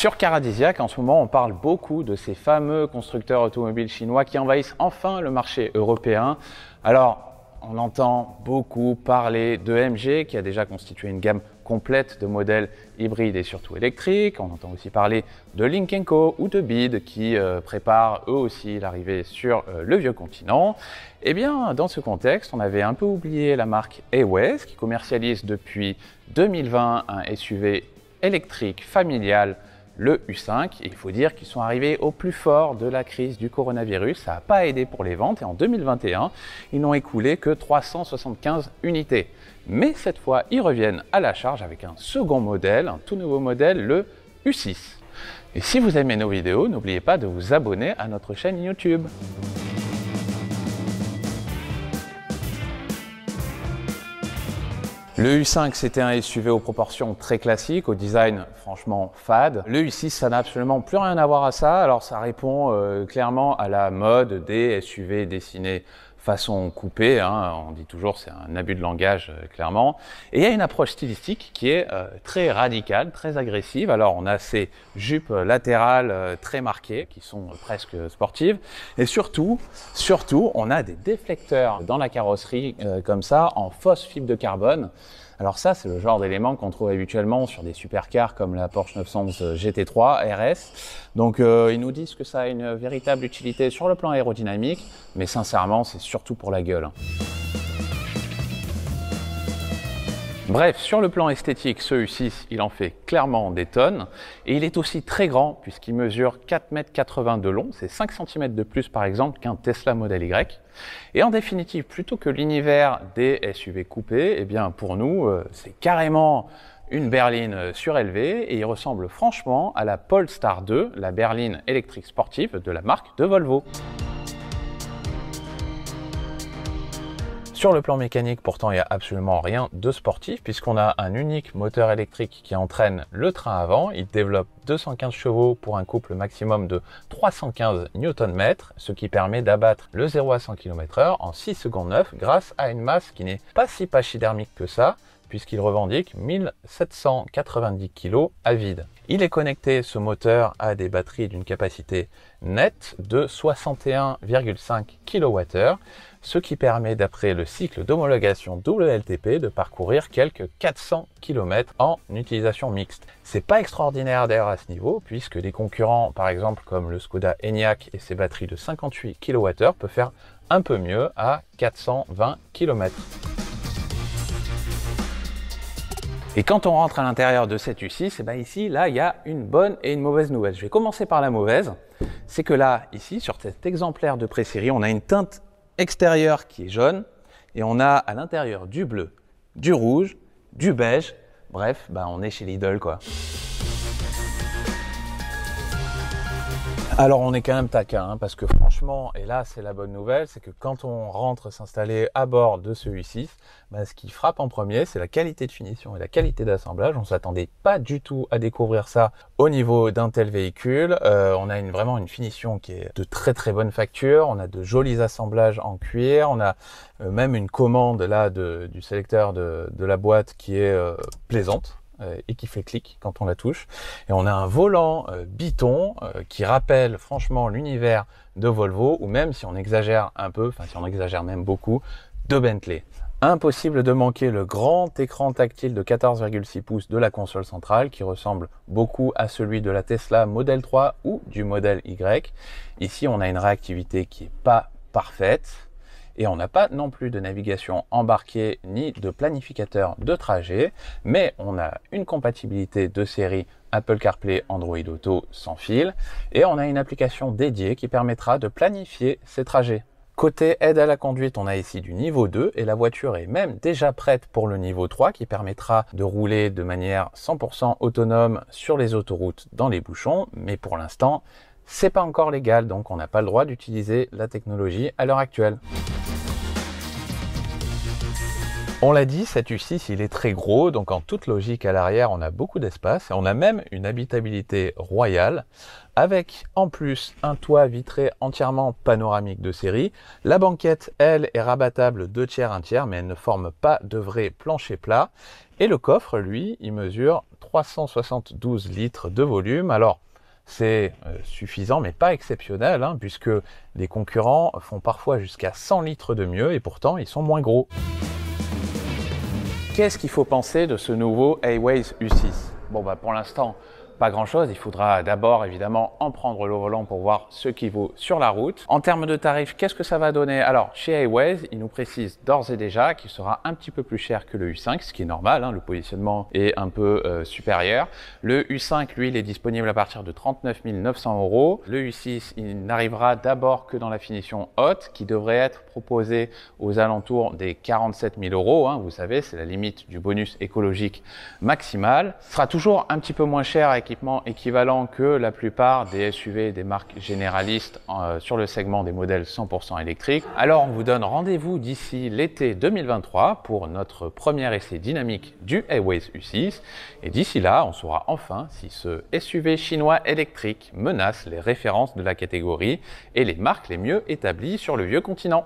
Sur Caradisiac, en ce moment, on parle beaucoup de ces fameux constructeurs automobiles chinois qui envahissent enfin le marché européen. Alors, on entend beaucoup parler de MG qui a déjà constitué une gamme complète de modèles hybrides et surtout électriques. On entend aussi parler de Lynk & Co ou de BYD qui préparent eux aussi l'arrivée sur le vieux continent. Eh bien, dans ce contexte, on avait un peu oublié la marque Aways qui commercialise depuis 2020 un SUV électrique familial, le U5. Et il faut dire qu'ils sont arrivés au plus fort de la crise du coronavirus. Ça n'a pas aidé pour les ventes et en 2021, ils n'ont écoulé que 375 unités. Mais cette fois, ils reviennent à la charge avec un second modèle, un tout nouveau modèle, le U6. Et si vous aimez nos vidéos, n'oubliez pas de vous abonner à notre chaîne YouTube. Le U5, c'était un SUV aux proportions très classiques, au design franchement fade. Le U6, ça n'a absolument plus rien à voir à ça. Alors ça répond clairement à la mode des SUV dessinés façon coupée, hein. On dit toujours c'est un abus de langage clairement. Et il y a une approche stylistique qui est très radicale, très agressive. Alors on a ces jupes latérales très marquées qui sont presque sportives. Et surtout, on a des déflecteurs dans la carrosserie comme ça en fausse fibre de carbone. Alors ça, c'est le genre d'élément qu'on trouve habituellement sur des supercars comme la Porsche 911 GT3 RS. Donc ils nous disent que ça a une véritable utilité sur le plan aérodynamique, mais sincèrement, c'est surtout pour la gueule. Bref, sur le plan esthétique, ce U6, il en fait clairement des tonnes. Et il est aussi très grand puisqu'il mesure 4,80 m de long. C'est 5 cm de plus par exemple qu'un Tesla Model Y. Et en définitive, plutôt que l'univers des SUV coupés, eh bien pour nous, c'est carrément une berline surélevée et il ressemble franchement à la Polestar 2, la berline électrique sportive de la marque de Volvo. Sur le plan mécanique, pourtant, il n'y a absolument rien de sportif puisqu'on a un unique moteur électrique qui entraîne le train avant. Il développe 215 chevaux pour un couple maximum de 315 Nm, ce qui permet d'abattre le 0 à 100 km/h en 6 secondes 9 grâce à une masse qui n'est pas si pachydermique que ça, puisqu'il revendique 1790 kg à vide. Il est connecté, ce moteur, à des batteries d'une capacité nette de 61,5 kWh, ce qui permet, d'après le cycle d'homologation WLTP, de parcourir quelques 400 km en utilisation mixte. C'est pas extraordinaire d'ailleurs à ce niveau, puisque des concurrents, par exemple comme le Skoda Enyaq et ses batteries de 58 kWh, peuvent faire un peu mieux à 420 km. Et quand on rentre à l'intérieur de cette U6, et bien ici, là, il y a une bonne et une mauvaise nouvelle. Je vais commencer par la mauvaise. C'est que là, ici, sur cet exemplaire de pré-série, on a une teinte extérieure qui est jaune et on a à l'intérieur du bleu, du rouge, du beige. Bref, ben, on est chez Lidl, quoi. Alors on est quand même taquin, hein, parce que franchement, et là c'est la bonne nouvelle, c'est que quand on rentre s'installer à bord de ce U6, bah, ce qui frappe en premier, c'est la qualité de finition et la qualité d'assemblage. On ne s'attendait pas du tout à découvrir ça au niveau d'un tel véhicule. On a vraiment une finition qui est de très très bonne facture, on a de jolis assemblages en cuir, on a même une commande là du sélecteur de la boîte qui est plaisante et qui fait clic quand on la touche. Et on a un volant biton qui rappelle franchement l'univers de Volvo, ou même si on exagère un peu, enfin si on exagère même beaucoup, de Bentley. Impossible de manquer le grand écran tactile de 14,6 pouces de la console centrale qui ressemble beaucoup à celui de la Tesla Model 3 ou du Model Y. Ici on a une réactivité qui n'est pas parfaite. Et on n'a pas non plus de navigation embarquée ni de planificateur de trajet, mais on a une compatibilité de série Apple CarPlay, Android Auto sans fil, et on a une application dédiée qui permettra de planifier ces trajets. Côté aide à la conduite, on a ici du niveau 2 et la voiture est même déjà prête pour le niveau 3 qui permettra de rouler de manière 100% autonome sur les autoroutes dans les bouchons, mais pour l'instant, c'est pas encore légal, donc on n'a pas le droit d'utiliser la technologie à l'heure actuelle. On l'a dit, cet U6 il est très gros, donc en toute logique à l'arrière on a beaucoup d'espace et on a même une habitabilité royale avec en plus un toit vitré entièrement panoramique de série. La banquette elle est rabattable 2/3, 1/3 mais elle ne forme pas de vrai plancher plat et le coffre lui il mesure 372 litres de volume. Alors c'est suffisant mais pas exceptionnel hein, puisque les concurrents font parfois jusqu'à 100 litres de mieux et pourtant ils sont moins gros. Qu'est-ce qu'il faut penser de ce nouveau A-Ways U6? Bon, pour l'instant, pas grand-chose. Il faudra d'abord, évidemment, en prendre le volant pour voir ce qu'il vaut sur la route. En termes de tarifs, qu'est-ce que ça va donner? Alors, chez A-Ways, il nous précise d'ores et déjà qu'il sera un petit peu plus cher que le U5, ce qui est normal, hein, le positionnement est un peu supérieur. Le U5, lui, il est disponible à partir de 39 900 €. Le U6, il n'arrivera d'abord que dans la finition haute, qui devrait être proposée aux alentours des 47 000 €. Hein, vous savez, c'est la limite du bonus écologique maximal. Ce sera toujours un petit peu moins cher avec équipement équivalent que la plupart des SUV des marques généralistes sur le segment des modèles 100% électriques. Alors on vous donne rendez-vous d'ici l'été 2023 pour notre premier essai dynamique du A-Ways U6 et d'ici là on saura enfin si ce SUV chinois électrique menace les références de la catégorie et les marques les mieux établies sur le vieux continent.